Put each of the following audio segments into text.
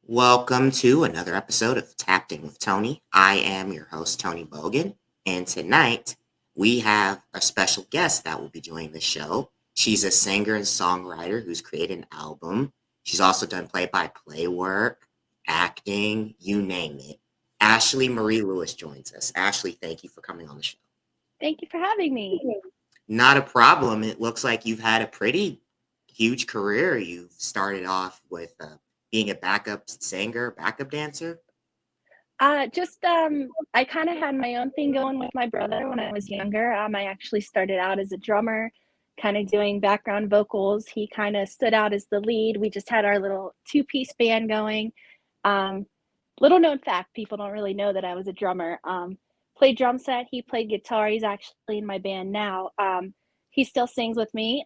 Welcome to another episode of Tapped In with Tony. I am your host, Tony Bogan, and tonight we have a special guest that will be joining the show. She's a singer and songwriter who's created an album. She's also done play by play work, acting, you name it. Ashley Marie Lewis joins us. Ashley, thank you for coming on the show. Thank you for having me. Not a problem. It looks like you've had a pretty huge career. You've started off with being a backup singer, backup dancer. I kind of had my own thing going with my brother when I was younger. I actually started out as a drummer, kind of doing background vocals. He kind of stood out as the lead. We just had our little two-piece band going. Um, Little known fact, people don't really know that I was a drummer. Played drum set. He played guitar. He's actually in my band now. He still sings with me.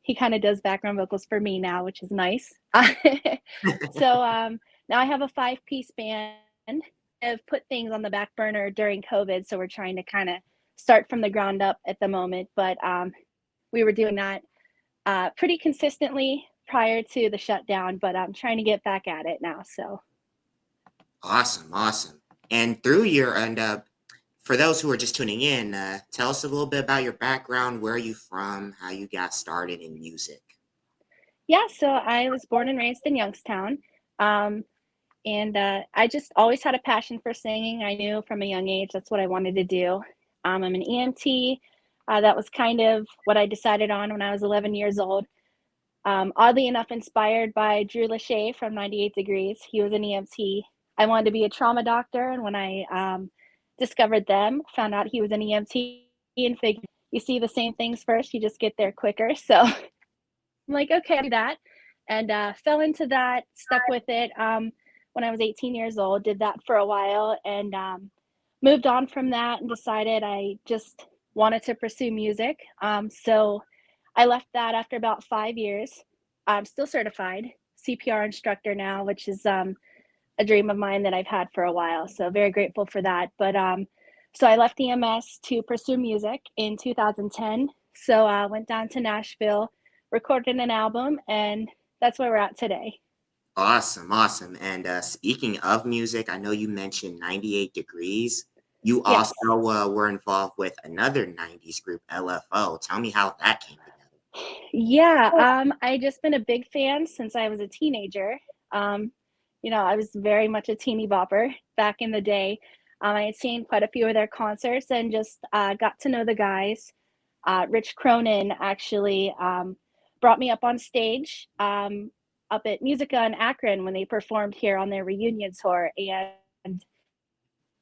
He kind of does background vocals for me now, which is nice. So now I have a five-piece band. I've put things on the back burner during COVID, so we're trying to kind of start from the ground up at the moment. But we were doing that pretty consistently prior to the shutdown, but I'm trying to get back at it now. So Awesome, awesome. And for those who are just tuning in, tell us a little bit about your background. Where are you from? How you got started in music? yeah, so I was born and raised in Youngstown. Um, and I just always had a passion for singing. I knew from a young age that's what I wanted to do. I'm an EMT. That was kind of what I decided on when I was 11 years old. Oddly enough, inspired by Drew Lachey from 98 Degrees. He was an EMT. I wanted to be a trauma doctor, and when I discovered them, found out he was an EMT, and figured you see the same things first, you just get there quicker. So I'm like, okay, I'll do that, and fell into that, stuck with it. When I was 18 years old, did that for a while, and moved on from that, and decided I just wanted to pursue music. So I left that after about 5 years. I'm still certified CPR instructor now, which is a dream of mine that I've had for a while. So very grateful for that. But so I left EMS to pursue music in 2010. So I went down to Nashville, recorded an album, and that's where we're at today. Awesome, awesome. And speaking of music, I know you mentioned 98 Degrees. You also Yes. were involved with another 90s group, LFO. Tell me how that came together. Yeah, I just been a big fan since I was a teenager. Um, I was very much a teeny bopper back in the day. I had seen quite a few of their concerts and just got to know the guys. Rich Cronin actually brought me up on stage up at Musica in Akron when they performed here on their reunion tour. And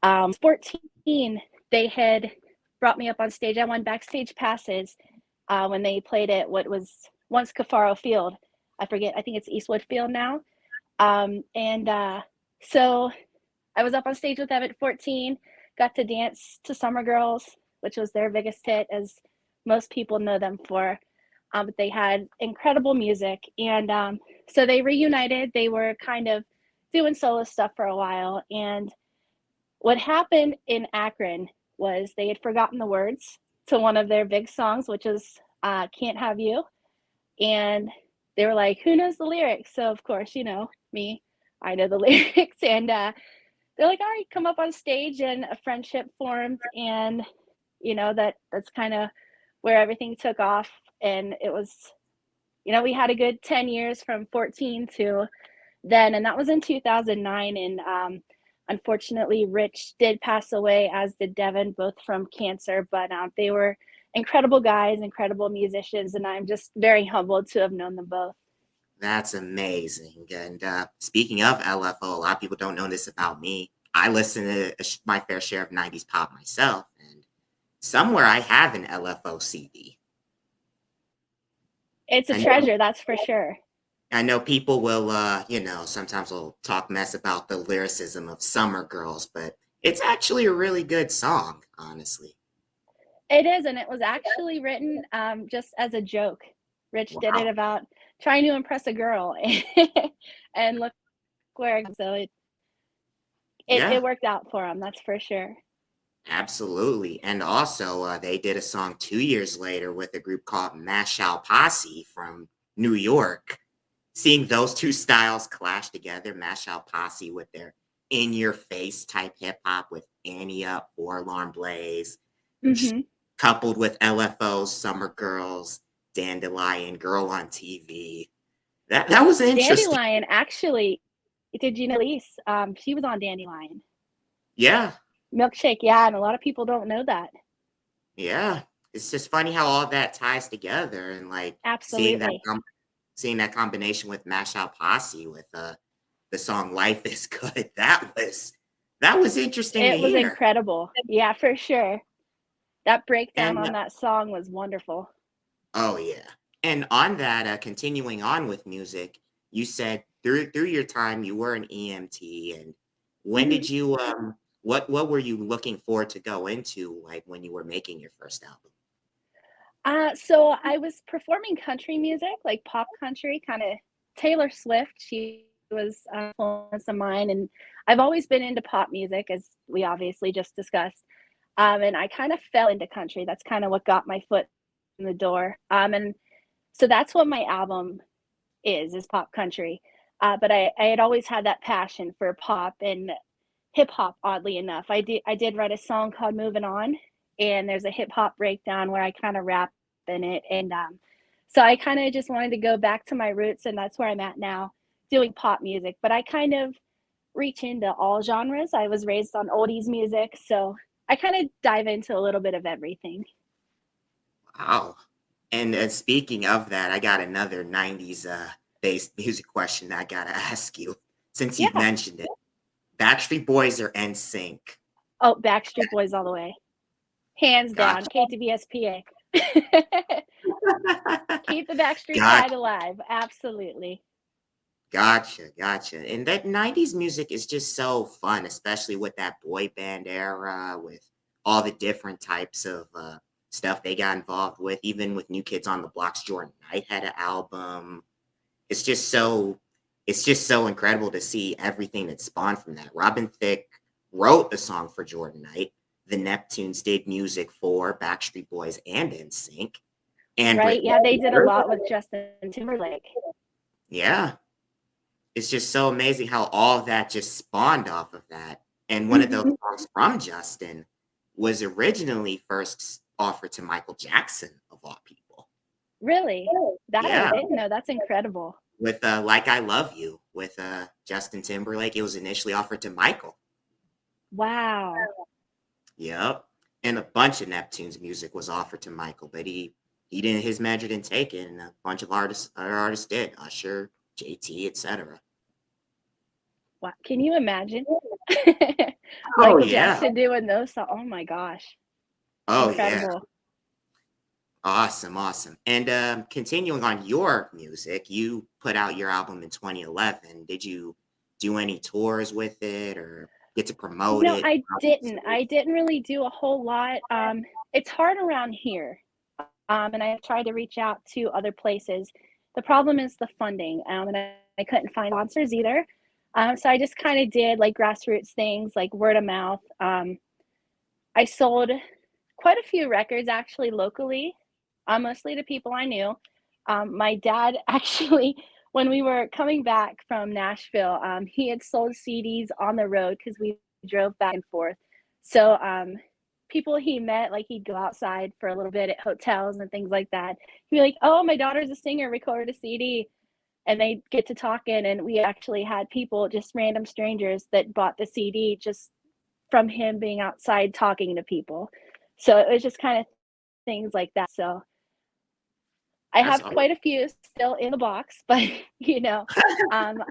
14, they had brought me up on stage. I won backstage passes when they played at what was once Cafaro Field. I forget, I think it's Eastwood Field now. And so I was up on stage with them at 14, got to dance to Summer Girls, which was their biggest hit, as most people know them for. But they had incredible music. And so they reunited. They were kind of doing solo stuff for a while. And what happened in Akron was they had forgotten the words to one of their big songs, which is Can't Have You. And they were like, who knows the lyrics? So, of course, me, I know the lyrics. And they're like, all right, come up on stage. And a friendship formed. And, that's kind of where everything took off. And it was, we had a good 10 years from 14 to then. And that was in 2009. And unfortunately, Rich did pass away, as did Devin, both from cancer. But they were incredible guys, incredible musicians. And I'm just very humbled to have known them both. That's amazing. And speaking of LFO, a lot of people don't know this about me. I listen to my fair share of 90s pop myself, and somewhere I have an LFO CD. It's a I know, treasure, that's for sure. I know people will, sometimes will talk mess about the lyricism of Summer Girls, but it's actually a really good song, honestly. It is, and it was actually written just as a joke. Rich did it Wow. about trying to impress a girl, and look where. So it Yeah, worked out for him, that's for sure. absolutely. And also, they did a song 2 years later with a group called Mashout Posse from New York. seeing those two styles clash together, Mash Out Posse with their in your face type hip hop with Annie Up, Four Alarm Blaze, Hmm. coupled with LFO's Summer Girls, Dandelion, Girl on TV. That was interesting. Dandelion, actually, did you know Elise? She was on Dandelion. Yeah, Milkshake, yeah, and a lot of people don't know that. yeah. It's just funny how all that ties together and like Absolutely. seeing that combination with Mash Out Posse with the song Life is Good. That was interesting to It was hear. incredible. Yeah, for sure. That breakdown And on that song was wonderful. oh yeah. And on that, continuing on with music, you said through your time you were an EMT, and when Mhm. did you what were you looking forward to go into like when you were making your first album? So I was performing country music, like pop country, kinda Taylor Swift, she was an influence of mine, and I've always been into pop music, as we obviously just discussed, and I kinda fell into country, that's kinda what got my foot in the door, and so that's what my album is pop country, but I had always had that passion for pop and hip hop, oddly enough. I did write a song called Moving On, and there's a hip hop breakdown where I kind of rap in it. And so I kind of just wanted to go back to my roots, and that's where I'm at now, doing pop music. But I kind of reach into all genres. I was raised on oldies music, so I kind of dive into a little bit of everything. Wow. And speaking of that, I got another 90s based music question I gotta ask you since you've Yeah. mentioned it. Backstreet Boys or NSYNC? Oh, Backstreet Boys all the way. Hands down. Gotcha. KTBSPA. Keep the Backstreet Gotcha. tag alive. Absolutely. Gotcha. And that 90s music is just so fun, especially with that boy band era, with all the different types of stuff they got involved with, even with New Kids on the Block's Jordan Knight had an album. It's just so it's just so incredible to see everything that spawned from that. Robin Thicke wrote a song for Jordan Knight. The Neptunes did music for Backstreet Boys and NSYNC and Right? Britney Yeah, they did a Spears. lot with Justin Timberlake. Yeah, it's just so amazing how all of that just spawned off of that. And one of those Mhm. songs from Justin was originally first offered to Michael Jackson, of all people. Really? That I Yeah, didn't know, that's incredible. with Like I Love You with Justin Timberlake. It was initially offered to Michael. Wow. Yep. And a bunch of Neptune's music was offered to Michael, but he didn't his manager didn't take it, and a bunch of other artists did. Usher, JT, etc. Wow, can you imagine? Oh Michael yeah. Jackson doing those oh my gosh, Oh yeah. incredible. Awesome. And continuing on your music, you put out your album in 2011. Did you do any tours with it or get to promote No, it? I didn't. I didn't really do a whole lot. It's hard around here, and I have tried to reach out to other places. The problem is the funding, and I couldn't find sponsors either. So I just kind of did like grassroots things, like word of mouth. I sold quite a few records actually locally, mostly to people I knew. My dad actually, when we were coming back from Nashville, he had sold CDs on the road because we drove back and forth. So people he met, like he'd go outside for a little bit at hotels and things like that. He'd be like, "Oh, my daughter's a singer, recorded a CD." And they get to talking, and we actually had people, just random strangers, that bought the CD just from him being outside talking to people. So it was just kind of things like that. So I That's have all. quite a few still in the box, but you know, um,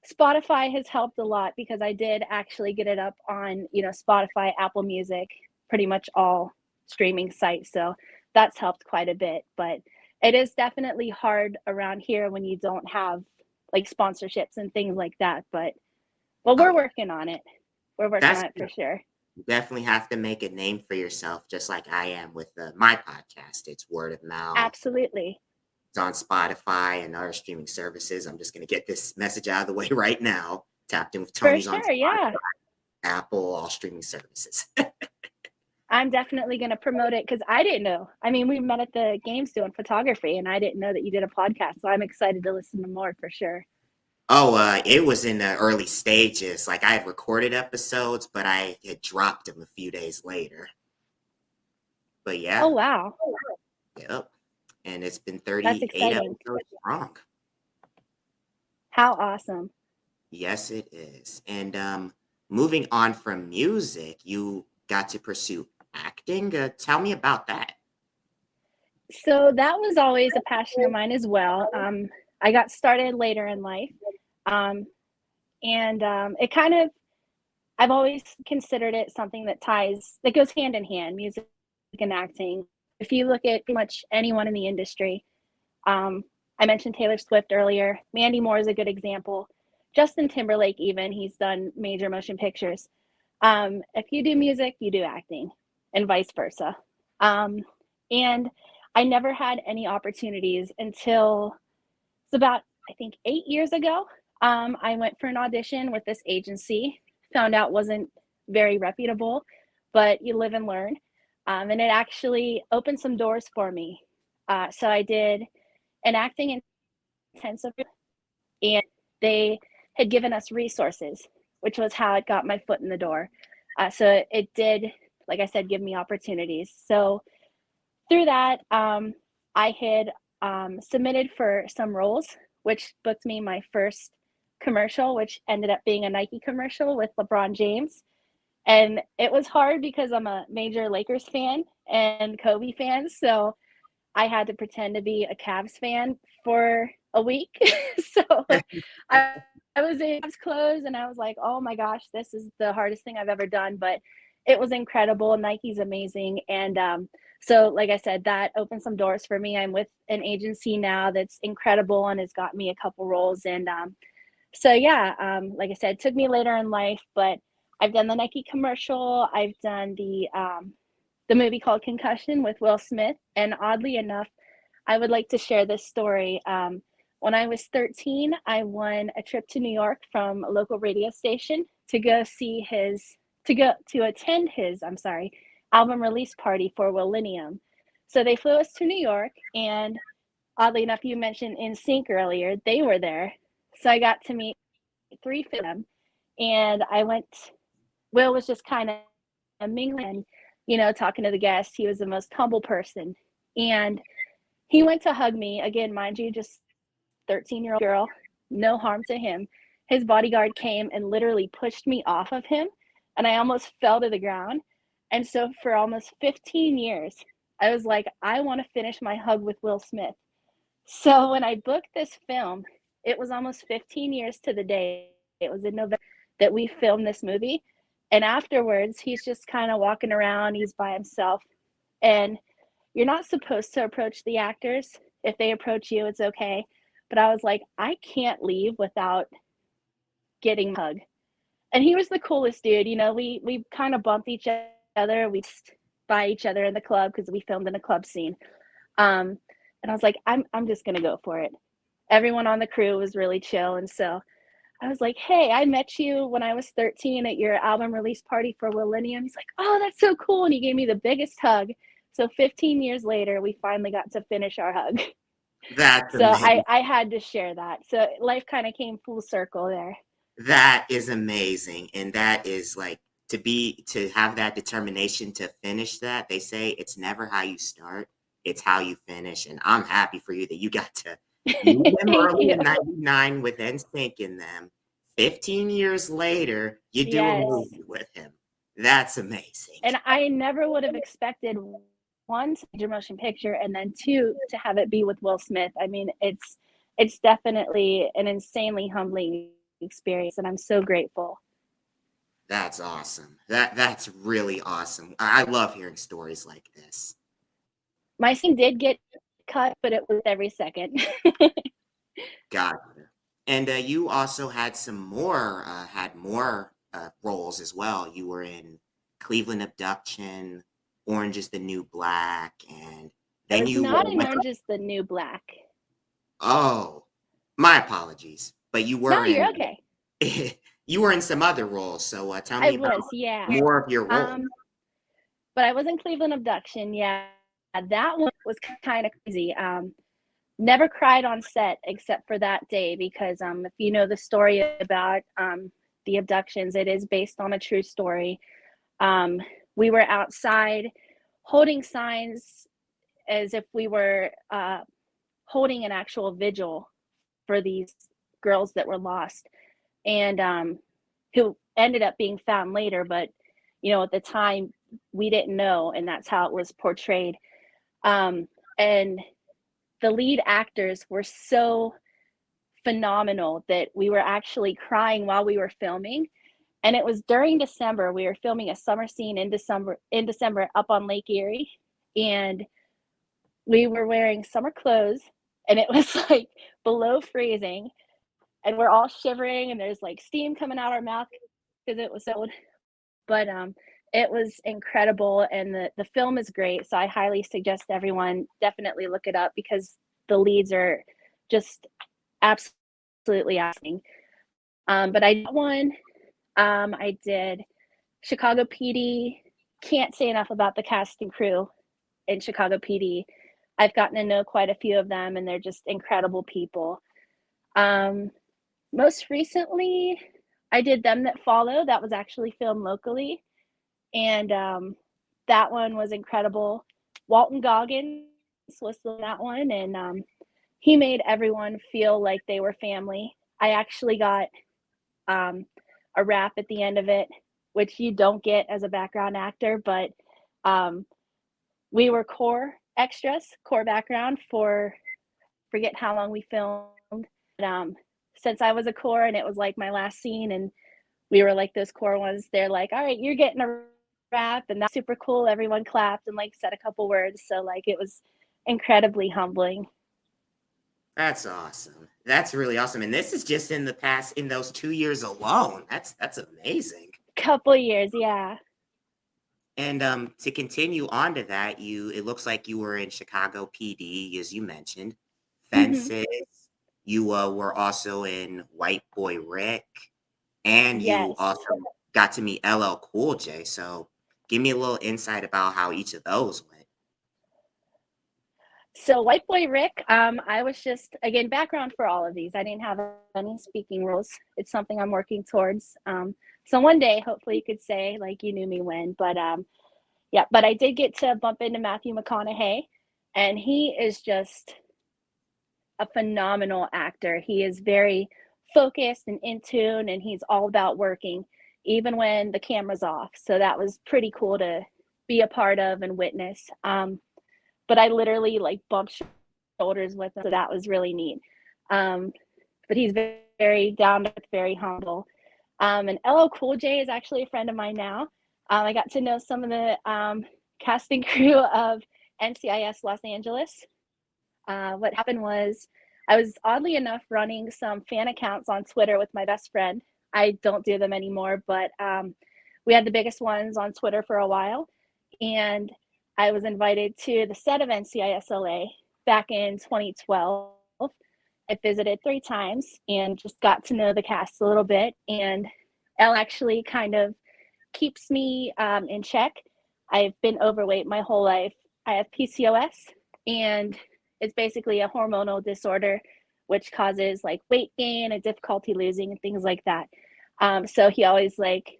Spotify has helped a lot because I did actually get it up on, Spotify, Apple Music, pretty much all streaming sites. So that's helped quite a bit. But it is definitely hard around here when you don't have like sponsorships and things like that. But Oh we're yeah. working on it. We're working That's on it for sure. You definitely have to make a name for yourself, just like I am with my podcast. It's word of mouth. Absolutely. It's on Spotify and other streaming services. I'm just going to get this message out of the way right now. Tapped in with For Tony's on sure. Spotify, Yeah. Apple, all streaming services. I'm definitely going to promote it because I didn't know. I mean, we met at the games doing photography, and I didn't know that you did a podcast. So I'm excited to listen to more for sure. Oh, it was in the early stages. Like I had recorded episodes, but I had dropped them a few days later. But Oh, yeah, wow. yep. And it's been That's 38 exciting. episodes strong. How awesome. Yes, it is. And moving on from music, you got to pursue acting. Tell me about that. So that was always a passion of mine as well. I got started later in life. Um, and it kind of, I've always considered it something that goes hand in hand, music and acting. If you look at pretty much anyone in the industry, um, I mentioned Taylor Swift earlier. Mandy Moore is a good example. Justin Timberlake, even, he's done major motion pictures. If you do music, you do acting, and vice versa. And I never had any opportunities until it's about, I think, 8 years ago. I went for an audition with this agency, found out wasn't very reputable, but you live and learn. And it actually opened some doors for me. So I did an acting intensive, and they had given us resources, which was how it got my foot in the door. So it did, like I said, give me opportunities. So through that, I had submitted for some roles, which booked me my first commercial, which ended up being a Nike commercial with LeBron James. And it was hard because I'm a major Lakers fan and Kobe fan. So I had to pretend to be a Cavs fan for a week. So I, I was in Cavs clothes and I was like, oh my gosh, this is the hardest thing I've ever done. But it was incredible. Nike's amazing. And so, like I said, that opened some doors for me. I'm with an agency now that's incredible and has got me a couple roles. And so, yeah, like I said, it took me later in life, but I've done the Nike commercial. I've done the movie called Concussion with Will Smith. And oddly enough, I would like to share this story. When I was 13, I won a trip to New York from a local radio station to go see to attend his, I'm sorry, album release party for Millennium. So they flew us to New York, and oddly enough, you mentioned NSYNC earlier. They were there. So I got to meet three of them, and Will was just kind of mingling, talking to the guests. He was the most humble person. And he went to hug me, again, mind you, just 13-year-old girl, no harm to him. His bodyguard came and literally pushed me off of him, and I almost fell to the ground. And so for almost 15 years, I was like, I want to finish my hug with Will Smith. So when I booked this film, it was almost 15 years to the day. It was in November that we filmed this movie. And afterwards, he's just kind of walking around, he's by himself. And you're not supposed to approach the actors. If they approach you, it's okay. But I was like, I can't leave without getting a hug. And he was the coolest dude. We kind of bumped each other. We just by each other in the club because we filmed in a club scene. And I was like, I'm just gonna go for it. Everyone on the crew was really chill, and so I was like, hey, I met you when I was 13 at your album release party for Millennium. He's like, oh, that's so cool, and he gave me the biggest hug. So 15 years later, we finally got to finish our hug. That's So amazing. I had to share that. So life kind of came full circle there. That is amazing. And that is like to have that determination to finish that. They say it's never how you start, it's how you finish. And I'm happy for you that you got to meet them Thank early you. in 99 with NSYNC in them. 15 years later, you do a Yes. movie with him. That's amazing. And I never would have expected, one, to major motion picture, and then two, to have it be with Will Smith. I mean, it's definitely an insanely humbling experience, and I'm so grateful. That's awesome. That's really awesome. I love hearing stories like this. My scene did get cut, but it was every second. Gotcha. And you also had more roles as well. You were in Cleveland Abduction, Orange is the New Black, and I then was you not in went. Orange is the New Black. Oh, my apologies. But you No, were you're in okay. you were in some other roles. So tell I me about was, yeah. more of your roles. Um, but I was in Cleveland Abduction. Yeah, that one was kind of crazy. Never cried on set except for that day because if you know the story about the abductions, it is based on a true story. We were outside holding signs as if we were holding an actual vigil for these girls that were lost and who ended up being found later. But, you know, at the time, we didn't know, and that's how it was portrayed. And the lead actors were so phenomenal that we were actually crying while we were filming. And it was during December. We were filming a summer scene in December up on Lake Erie, and we were wearing summer clothes, and it was like below freezing, and we're all shivering, and there's like steam coming out our mouth because it was so cold. But it was incredible, and the film is great. So I highly suggest everyone definitely look it up because the leads are just absolutely awesome. But I did one. I did Chicago PD. Can't say enough about the cast and crew in Chicago PD. I've gotten to know quite a few of them, and they're just incredible people. Most recently, I did Them That Follow. That was actually filmed locally, and that one was incredible. Walton Goggins was in that one, and he made everyone feel like they were family. I actually got a rap at the end of it, which you don't get as a background actor, but we were core extras, core background for forget how long we filmed. But, since I was a core and it was like my last scene, and we were like those core ones, they're like, all right, you're getting a rap, and that's super cool. Everyone clapped and like said a couple words. So like it was incredibly humbling. That's awesome. That's really awesome. And this is just in the past, in those 2 years alone. That's amazing. Couple years, yeah. And to continue on to that, it looks like you were in Chicago PD, as you mentioned, Hmm. Fences. You were also in White Boy Rick, and you Yes. also got to meet LL Cool J. So give me a little insight about how each of those went. So White Boy Rick, I was just again background for all of these. I didn't have any speaking roles. It's something I'm working towards. So one day, hopefully, you could say like you knew me when. But yeah, but I did get to bump into Matthew McConaughey, and he is just a phenomenal actor. He is very focused and in tune, and he's all about working, even when the camera's off. So that was pretty cool to be a part of and witness. But I literally like bumped shoulders with him, so that was really neat. Um, but he's very down to earth, very humble. And LL Cool J is actually a friend of mine now. I got to know some of the casting crew of NCIS Los Angeles. What happened was I was oddly enough running some fan accounts on Twitter with my best friend. I don't do them anymore, but we had the biggest ones on Twitter for a while. And I was invited to the set of NCIS LA back in 2012. I visited 3 times and just got to know the cast a little bit. And Elle actually kind of keeps me in check. I've been overweight my whole life. I have PCOS, and it's basically a hormonal disorder which causes like weight gain and difficulty losing and things like that. So he always like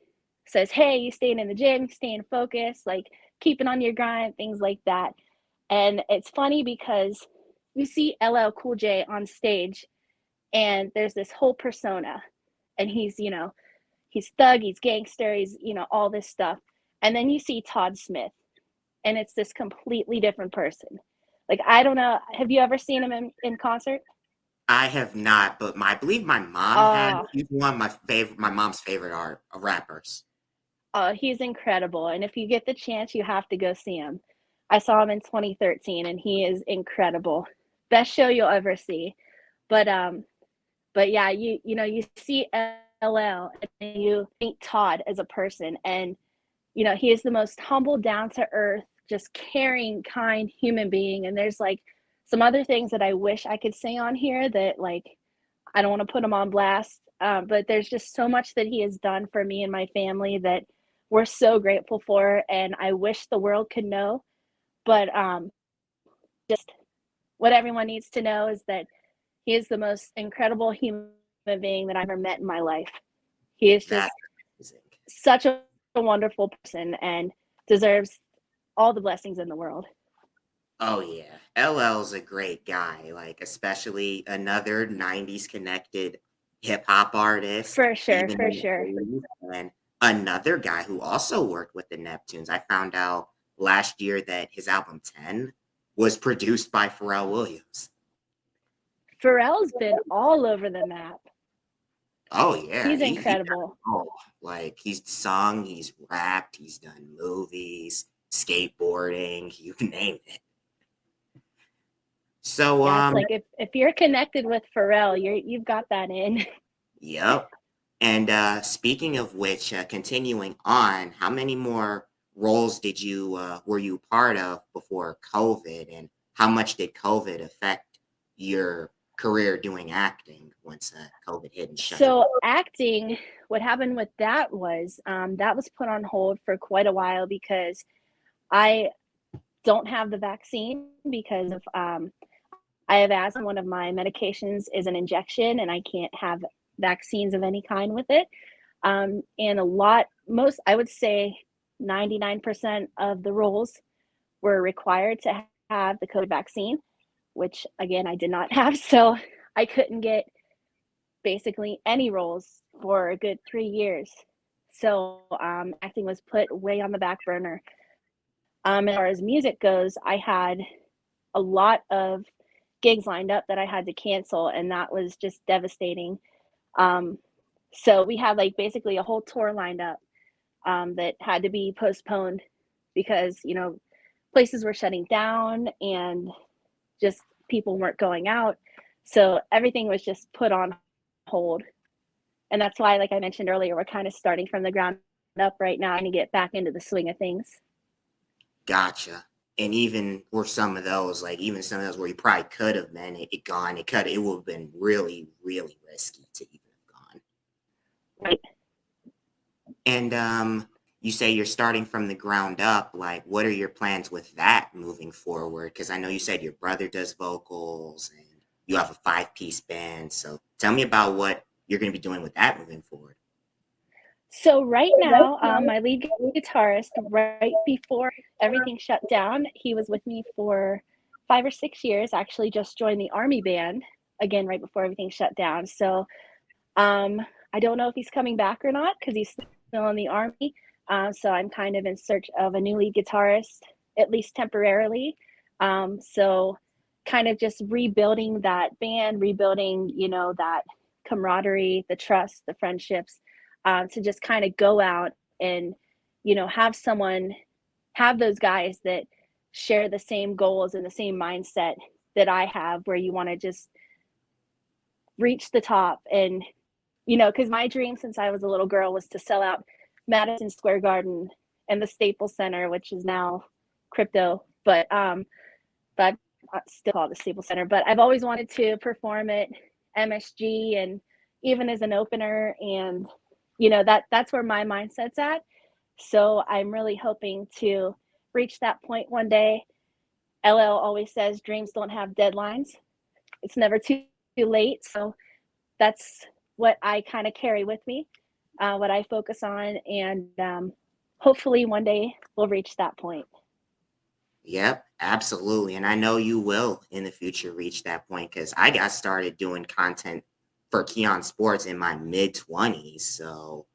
says, hey, you staying in the gym, staying focused, like keeping on your grind, things like that. And it's funny because you see LL Cool J on stage, and there's this whole persona, and he's, you know, he's thug, he's gangster, he's, you know, all this stuff. And then you see Todd Smith, and it's this completely different person. Like, I don't know. Have you ever seen him in concert? I have not, but I believe my mom has. Oh, He's one of my mom's favorite art rappers. he's incredible. And if you get the chance, you have to go see him. I saw him in 2013, and he is incredible. Best show you'll ever see. But but yeah, you know, you see LL and you think Todd as a person, and you know, he is the most humble, down to earth, just caring, kind human being. And there's like some other things that I wish I could say on here that like I don't want to put him on blast. But there's just so much that he has done for me and my family that we're so grateful for, and I wish the world could know. But just what everyone needs to know is that he is the most incredible human being that I've ever met in my life. He is That's just amazing. such a wonderful person and deserves all the blessings in the world. Oh yeah, LL's a great guy. Like especially another '90s connected hip hop artist, For sure, even for in the sure. '80s, and another guy who also worked with the Neptunes. I found out last year that his album 10 was produced by Pharrell Williams. Pharrell's been all over the map. Oh yeah, He's he got incredible. it all. Like he's sung, he's rapped, he's done movies, skateboarding, you name it. So Yeah, it's like if you're connected with Pharrell, you've got that in. yep. And speaking of which, continuing on, how many more roles did you were you part of before COVID, and how much did COVID affect your career doing acting once COVID hit and shut it? So acting, what happened with that was put on hold for quite a while because I don't have the vaccine because of I have asthma. One of my medications is an injection, and I can't have vaccines of any kind with it. And most, I would say 99% of the roles were required to have the COVID vaccine, which again, I did not have. So I couldn't get basically any roles for a good 3 years. So acting was put way on the back burner. As far as music goes, I had a lot of gigs lined up that I had to cancel, and that was just devastating. Um, so we had like basically a whole tour lined up that had to be postponed because places were shutting down and just people weren't going out. So everything was just put on hold. And that's why, like I mentioned earlier, we're kind of starting from the ground up right now and to get back into the swing of things. Gotcha. And even for some of those, like even some of those where you probably could have been it gone, it would have been really, really risky to even have gone. Right. And you say you're starting from the ground up. Like, what are your plans with that moving forward? Because I know you said your brother does vocals and you have a five-piece band. So tell me about what you're going to be doing with that moving forward. So right now, my lead guitarist, right before everything shut down, he was with me for 5 or 6 years. Actually, just joined the Army band again right before everything shut down. So I don't know if he's coming back or not because he's still in the Army. So I'm kind of in search of a new lead guitarist, at least temporarily. So kind of just rebuilding that band, rebuilding, that camaraderie, the trust, the friendships, to just kind of go out and, have those guys that share the same goals and the same mindset that I have, where you want to just reach the top and because my dream since I was a little girl was to sell out Madison Square Garden and the Staples Center, which is now crypto, but I still call it the Staples Center. But I've always wanted to perform at MSG and even as an opener, and that's where my mindset's at. So I'm really hoping to reach that point one day. LL always says dreams don't have deadlines. It's never too late. So that's what I kind of carry with me, what I focus on, and hopefully one day we'll reach that point. Yep, absolutely. And I know you will in the future reach that point because I got started doing content for Keon Sports in my mid 20s. So,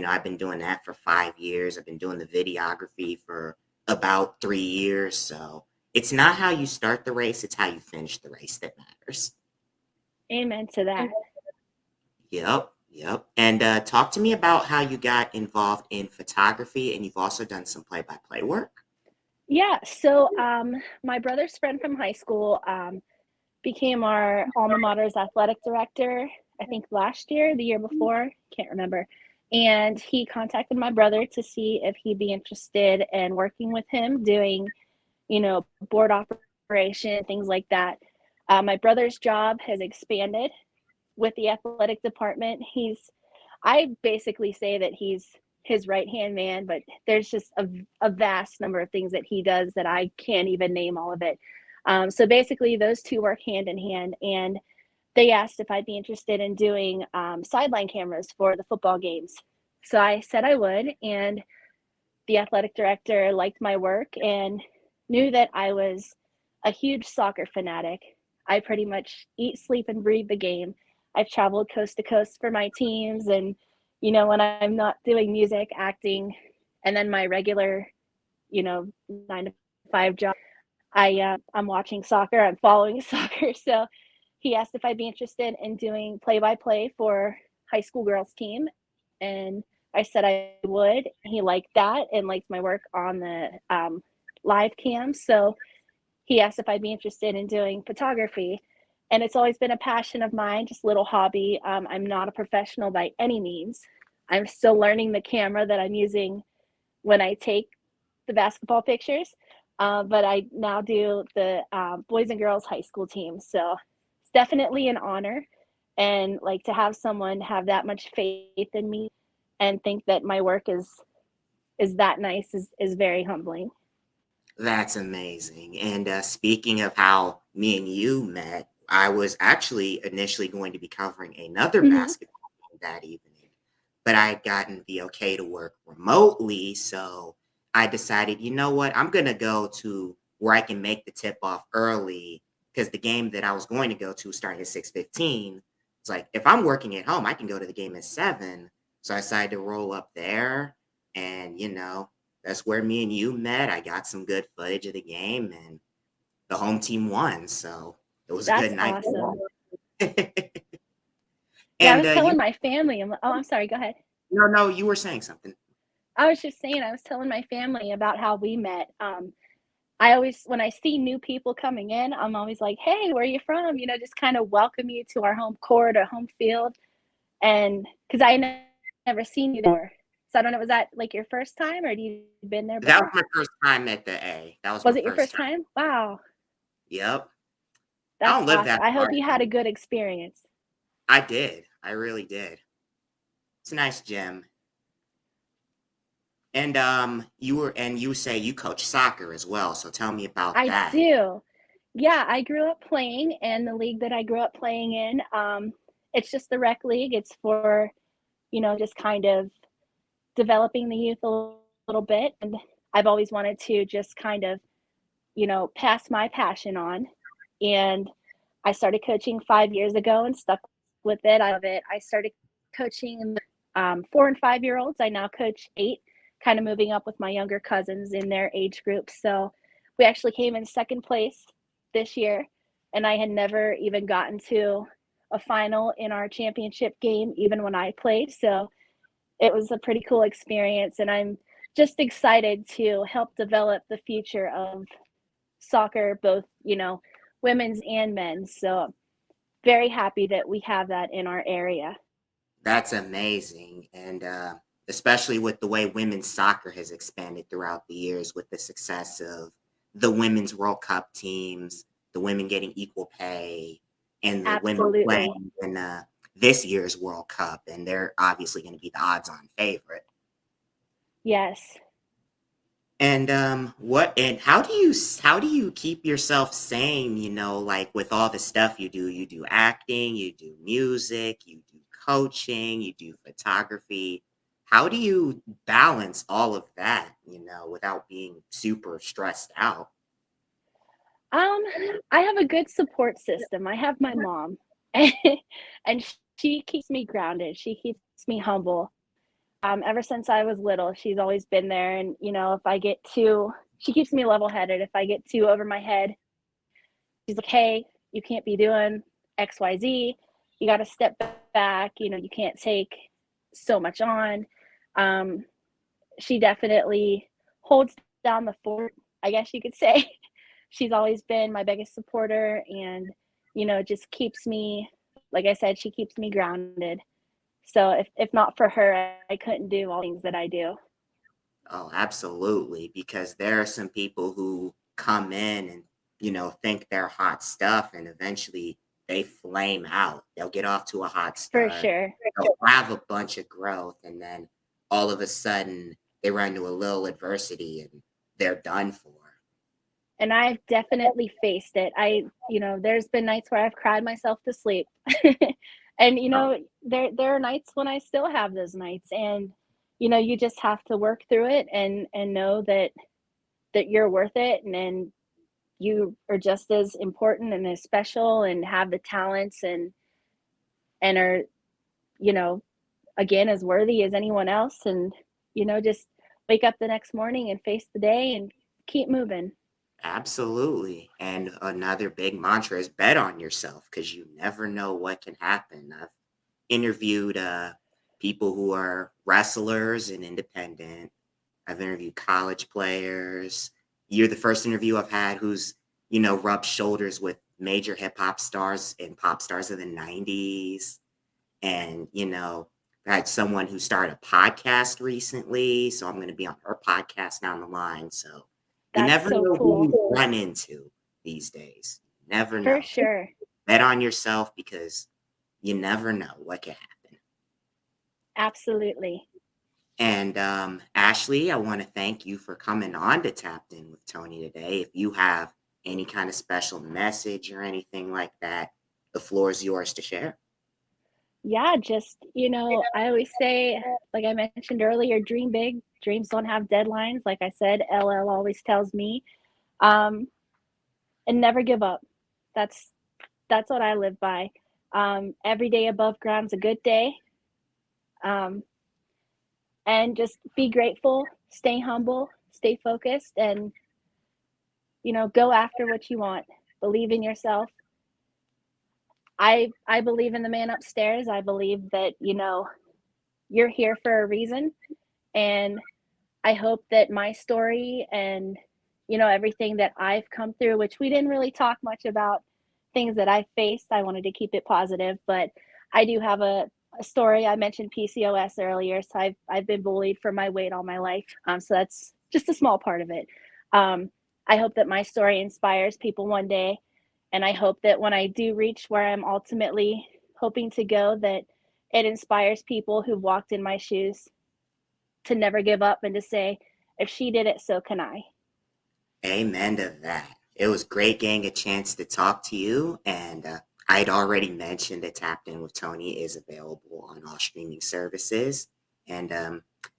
I've been doing that for 5 years. I've been doing the videography for about 3 years. So it's not how you start the race, it's how you finish the race that matters. Amen to that. Yep, yep. And talk to me about how you got involved in photography and you've also done some play by play work. Yeah. So my brother's friend from high school became our alma mater's athletic director. I think last year, the year before, can't remember. And he contacted my brother to see if he'd be interested in working with him doing, board operation, things like that. My brother's job has expanded with the athletic department. I basically say that he's his right-hand man, but there's just a vast number of things that he does that I can't even name all of it. So basically, those two work hand in hand, and they asked if I'd be interested in doing sideline cameras for the football games. So I said I would, and the athletic director liked my work and knew that I was a huge soccer fanatic. I pretty much eat, sleep, and breathe the game. I've traveled coast to coast for my teams, and when I'm not doing music, acting, and then my regular, 9 to 5 job, I'm watching soccer. I'm following soccer. So he asked if I'd be interested in doing play-by-play for high school girls team, and I said I would. He liked that and liked my work on the live cam. So he asked if I'd be interested in doing photography. And it's always been a passion of mine, just a little hobby. I'm not a professional by any means. I'm still learning the camera that I'm using when I take the basketball pictures. But I now do the boys and girls high school team. So it's definitely an honor. And like to have someone have that much faith in me and think that my work is that nice is very humbling. That's amazing. And speaking of how me and you met, I was actually initially going to be covering another Mm-hmm. basketball game that evening, but I had gotten the okay to work remotely. So I decided, you know what, I'm going to go to where I can make the tip off early because the game that I was going to go to starting at 6:15. It's like, if I'm working at home, I can go to the game at 7. So I decided to roll up there and, that's where me and you met. I got some good footage of the game, and the home team won. So it was a good That's night for awesome. all. Yeah, I And was you, telling my family. I'm sorry. Go ahead. no, no, you were saying something. I was just saying. I was telling my family about how we met. I always, when I see new people coming in, I'm always like, "Hey, where are you from?" Just kind of welcome you to our home court or home field, and because never seen you there, so I don't know. Was that like your first time, or had you been there That was before? my first time at the A. That was Was my it your first first time. time? Wow, Yep. I that's don't live awesome. that I hope far you had a from. good experience. I did. I really did. It's a nice gym. And you say you coach soccer as well. So tell me about I that. do. Yeah, I grew up playing, and the league that I grew up playing in, it's just the rec league. It's for, just kind of developing the youth a little bit. And I've always wanted to just kind of, pass my passion on. And I started coaching 5 years ago and stuck with it. I love it. I started coaching 4 and 5 year olds. I now coach 8, kind of moving up with my younger cousins in their age group. So we actually came in second place this year, and I had never even gotten to a final in our championship game, even when I played. So it was a pretty cool experience, and I'm just excited to help develop the future of soccer, both, women's and men's. So very happy that we have that in our area. That's amazing. And especially with the way women's soccer has expanded throughout the years with the success of the women's World Cup teams, the women getting equal pay, and the women Absolutely. playing in this year's World Cup. And they're obviously going to be the odds on favorite. Yes. And how do you keep yourself sane, like with all the stuff you do acting, you do music, you do coaching, you do photography. How do you balance all of that, without being super stressed out? Um, I have a good support system. I have my mom, and she keeps me grounded. She keeps me humble. Ever since I was little, she's always been there. And, if I get too, she keeps me level headed. If I get too over my head, she's like, hey, you can't be doing XYZ. You got to step back. You can't take so much on. Um, she definitely holds down the fort, I guess you could say. She's always been my biggest supporter, and, just keeps me, like I said, she keeps me grounded. So if not for her, I couldn't do all the things that I do. Oh, absolutely. Because there are some people who come in and, think they're hot stuff and eventually they flame out. They'll get off to a hot For start. sure. They'll have a bunch of growth and then all of a sudden they run into a little adversity and they're done for. And I've definitely faced it. There's been nights where I've cried myself to sleep. And there are nights when I still have those nights, and you just have to work through it and know that you're worth it, and you are just as important and as special and have the talents and are, you know, again, as worthy as anyone else, and just wake up the next morning and face the day and keep moving. Absolutely. And another big mantra is bet on yourself because you never know what can happen. I've interviewed people who are wrestlers and independent. I've interviewed college players. You're the first interview I've had who's, rubbed shoulders with major hip hop stars and pop stars of the 90s. And, I had someone who started a podcast recently. So I'm going to be on her podcast down the line. So you That's never so know who cool. you run into these days. Never For know. sure. Bet on yourself because you never know what can happen. Absolutely. And Ashley, I want to thank you for coming on to Tapped In with Tony today. If you have any kind of special message or anything like that, the floor is yours to share. Yeah, just, I always say, like I mentioned earlier, dream big. Dreams don't have deadlines. Like I said, LL always tells me, um, and never give up. That's that's what I live by. Every day above ground's a good day. Um, and just be grateful, stay humble, stay focused, and go after what you want. Believe in yourself. I believe in the man upstairs. I believe that you're here for a reason, and I hope that my story and everything that I've come through, which we didn't really talk much about things that I faced. I wanted to keep it positive, but I do have a story. I mentioned PCOS earlier, so I've been bullied for my weight all my life. So that's just a small part of it. Um, I hope that my story inspires people one day, and I hope that when I do reach where I'm ultimately hoping to go, that it inspires people who've walked in my shoes to never give up and to say, if she did it, so can I. Amen to that. It was great getting a chance to talk to you. And I'd already mentioned that Tapped In with Tony is available on all streaming services. And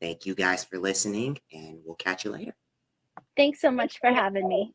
thank you guys for listening, and we'll catch you later. Thanks so much for having me.